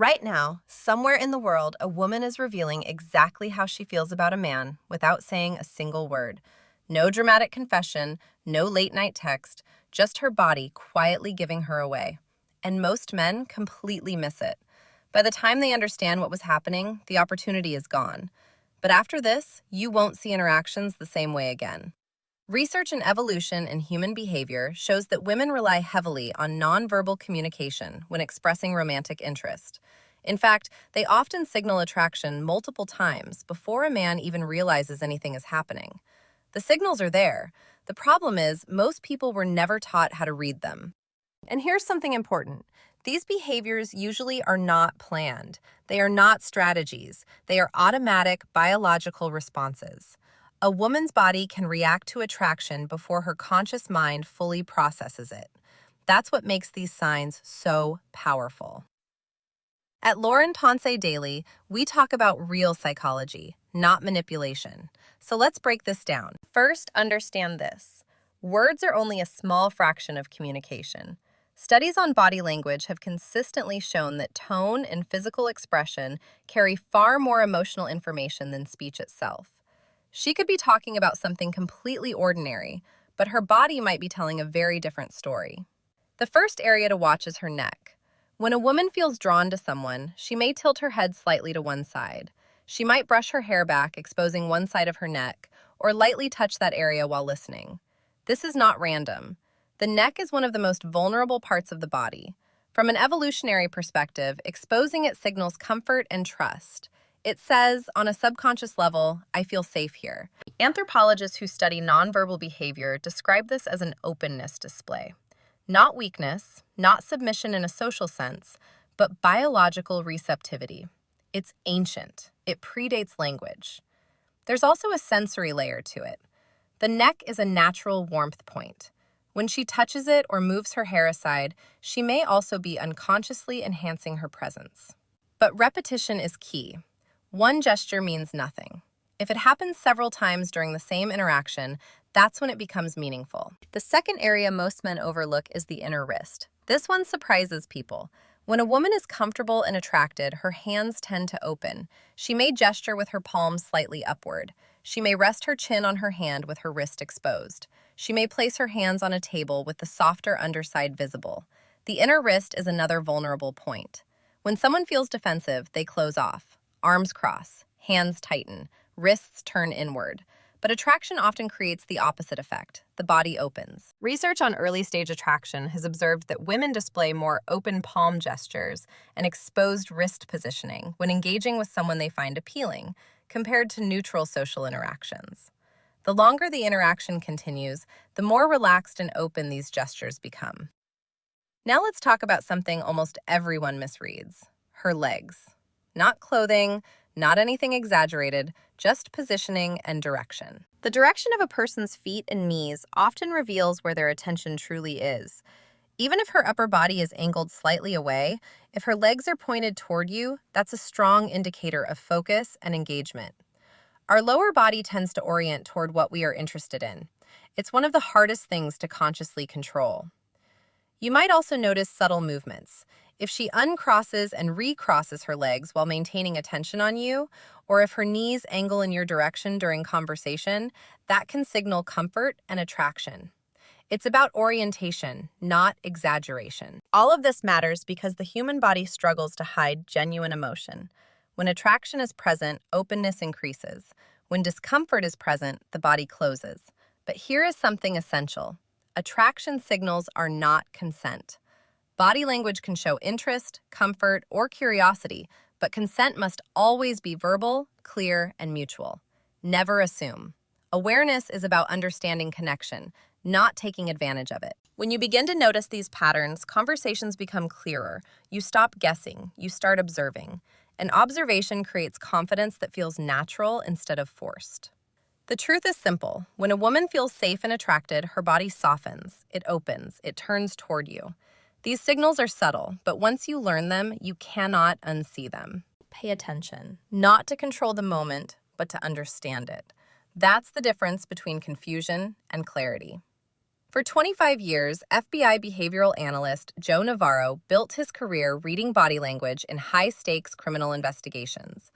Right now, somewhere in the world, a woman is revealing exactly how she feels about a man without saying a single word. No dramatic confession, no late night text, just her body quietly giving her away. And most men completely miss it. By the time they understand what was happening, the opportunity is gone. But after this, you won't see interactions the same way again. Research in evolution and human behavior shows that women rely heavily on nonverbal communication when expressing romantic interest. In fact, they often signal attraction multiple times before a man even realizes anything is happening. The signals are there. The problem is, most people were never taught how to read them. And here's something important. These behaviors usually are not planned. They are not strategies. They are automatic biological responses. A woman's body can react to attraction before her conscious mind fully processes it. That's what makes these signs so powerful. At Lauren Ponce Daily, we talk about real psychology, not manipulation. So let's break this down. First, understand this. Words are only a small fraction of communication. Studies on body language have consistently shown that tone and physical expression carry far more emotional information than speech itself. She could be talking about something completely ordinary, but her body might be telling a very different story. The first area to watch is her neck. When a woman feels drawn to someone, she may tilt her head slightly to one side. She might brush her hair back, exposing one side of her neck, or lightly touch that area while listening. This is not random. The neck is one of the most vulnerable parts of the body. From an evolutionary perspective, exposing it signals comfort and trust. It says, on a subconscious level, I feel safe here. Anthropologists who study nonverbal behavior describe this as an openness display. Not weakness, not submission in a social sense, but biological receptivity. It's ancient. It predates language. There's also a sensory layer to it. The neck is a natural warmth point. When she touches it or moves her hair aside, she may also be unconsciously enhancing her presence. But repetition is key. One gesture means nothing. If it happens several times during the same interaction, that's when it becomes meaningful. The second area most men overlook is the inner wrist. This one surprises people. When a woman is comfortable and attracted, her hands tend to open. She may gesture with her palms slightly upward. She may rest her chin on her hand with her wrist exposed. She may place her hands on a table with the softer underside visible. The inner wrist is another vulnerable point. When someone feels defensive, they close off. Arms cross, hands tighten, wrists turn inward. But attraction often creates the opposite effect. The body opens. Research on early-stage attraction has observed that women display more open palm gestures and exposed wrist positioning when engaging with someone they find appealing, compared to neutral social interactions. The longer the interaction continues, the more relaxed and open these gestures become. Now let's talk about something almost everyone misreads: her legs. Not clothing, not anything exaggerated, just positioning and direction. The direction of a person's feet and knees often reveals where their attention truly is. Even if her upper body is angled slightly away, if her legs are pointed toward you, that's a strong indicator of focus and engagement. Our lower body tends to orient toward what we are interested in. It's one of the hardest things to consciously control. You might also notice subtle movements. If she uncrosses and recrosses her legs while maintaining attention on you, or if her knees angle in your direction during conversation, that can signal comfort and attraction. It's about orientation, not exaggeration. All of this matters because the human body struggles to hide genuine emotion. When attraction is present, openness increases. When discomfort is present, the body closes. But here is something essential. Attraction signals are not consent. Body language can show interest, comfort, or curiosity, but consent must always be verbal, clear, and mutual. Never assume. Awareness is about understanding connection, not taking advantage of it. When you begin to notice these patterns, conversations become clearer. You stop guessing, you start observing. And observation creates confidence that feels natural instead of forced. The truth is simple. When a woman feels safe and attracted, her body softens, it opens, it turns toward you. These signals are subtle, but once you learn them, you cannot unsee them. Pay attention. Not to control the moment, but to understand it. That's the difference between confusion and clarity. For 25 years, FBI behavioral analyst Joe Navarro built his career reading body language in high-stakes criminal investigations.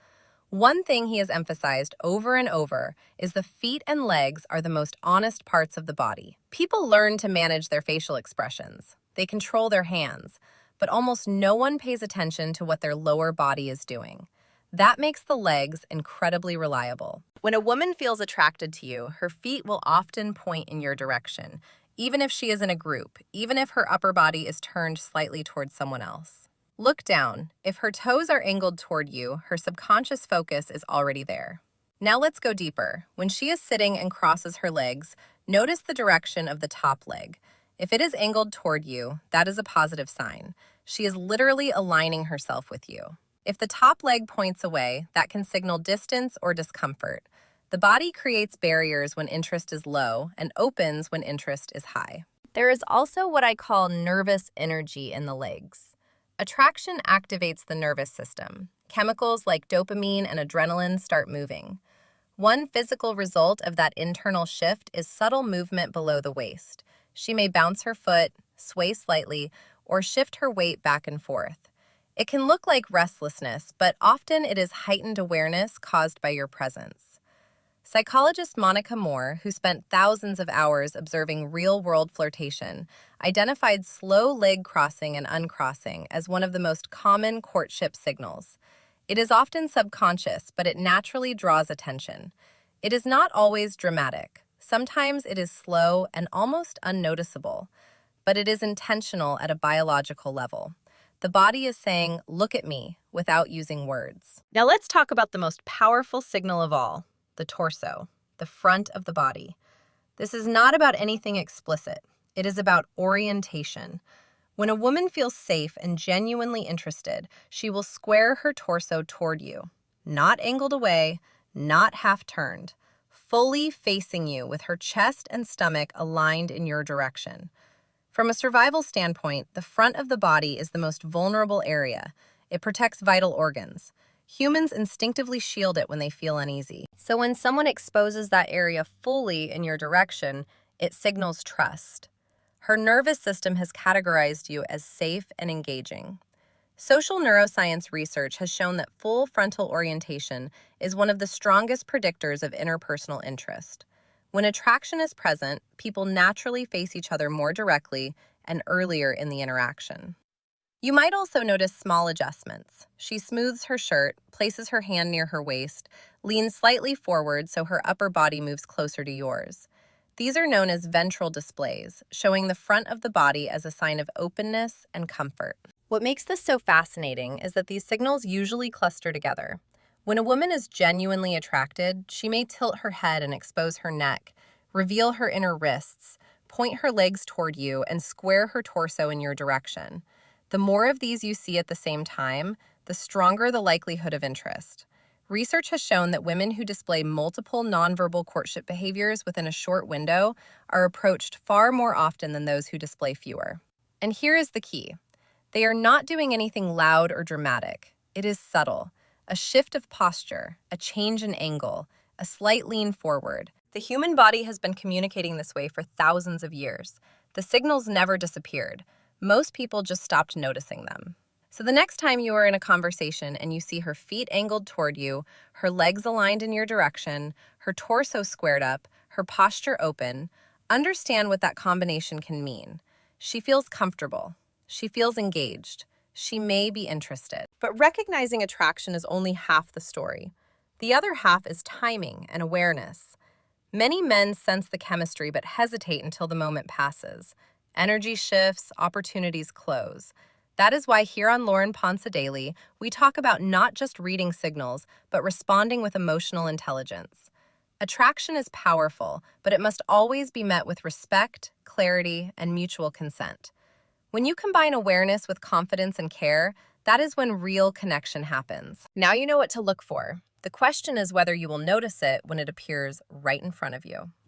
One thing he has emphasized over and over is the feet and legs are the most honest parts of the body. People learn to manage their facial expressions. They control their hands, but almost no one pays attention to what their lower body is doing. That makes the legs incredibly reliable. When a woman feels attracted to you, her feet will often point in your direction, even if she is in a group, even if her upper body is turned slightly towards someone else. Look down. If her toes are angled toward you, her subconscious focus is already there. Now let's go deeper. When she is sitting and crosses her legs, notice the direction of the top leg. If it is angled toward you, that is a positive sign. She is literally aligning herself with you. If the top leg points away, that can signal distance or discomfort. The body creates barriers when interest is low and opens when interest is high. There is also what I call nervous energy in the legs. Attraction activates the nervous system. Chemicals like dopamine and adrenaline start moving. One physical result of that internal shift is subtle movement below the waist. She may bounce her foot, sway slightly, or shift her weight back and forth. It can look like restlessness, but often it is heightened awareness caused by your presence. Psychologist Monica Moore, who spent thousands of hours observing real-world flirtation, identified slow leg crossing and uncrossing as one of the most common courtship signals. It is often subconscious, but it naturally draws attention. It is not always dramatic. Sometimes it is slow and almost unnoticeable, but it is intentional at a biological level. The body is saying, "Look at me," without using words. Now let's talk about the most powerful signal of all. The torso, the front of the body. This is not about anything explicit. It is about orientation. When a woman feels safe and genuinely interested, she will square her torso toward you, not angled away, not half-turned, fully facing you with her chest and stomach aligned in your direction. From a survival standpoint, the front of the body is the most vulnerable area. It protects vital organs. Humans instinctively shield it when they feel uneasy. So when someone exposes that area fully in your direction, it signals trust. Her nervous system has categorized you as safe and engaging. Social neuroscience research has shown that full frontal orientation is one of the strongest predictors of interpersonal interest. When attraction is present, people naturally face each other more directly and earlier in the interaction. You might also notice small adjustments. She smooths her shirt, places her hand near her waist, leans slightly forward so her upper body moves closer to yours. These are known as ventral displays, showing the front of the body as a sign of openness and comfort. What makes this so fascinating is that these signals usually cluster together. When a woman is genuinely attracted, she may tilt her head and expose her neck, reveal her inner wrists, point her legs toward you, and square her torso in your direction. The more of these you see at the same time, the stronger the likelihood of interest. Research has shown that women who display multiple nonverbal courtship behaviors within a short window are approached far more often than those who display fewer. And here is the key. They are not doing anything loud or dramatic. It is subtle. A shift of posture, a change in angle, a slight lean forward. The human body has been communicating this way for thousands of years. The signals never disappeared. Most people just stopped noticing them. So the next time you are in a conversation and you see her feet angled toward you, her legs aligned in your direction, her torso squared up, her posture open, understand what that combination can mean. She feels comfortable. She feels engaged. She may be interested. But recognizing attraction is only half the story. The other half is timing and awareness. Many men sense the chemistry but hesitate until the moment passes. Energy shifts, opportunities close. That is why here on Lauren Ponce Daily, we talk about not just reading signals, but responding with emotional intelligence. Attraction is powerful, but it must always be met with respect, clarity, and mutual consent. When you combine awareness with confidence and care, that is when real connection happens. Now you know what to look for. The question is whether you will notice it when it appears right in front of you.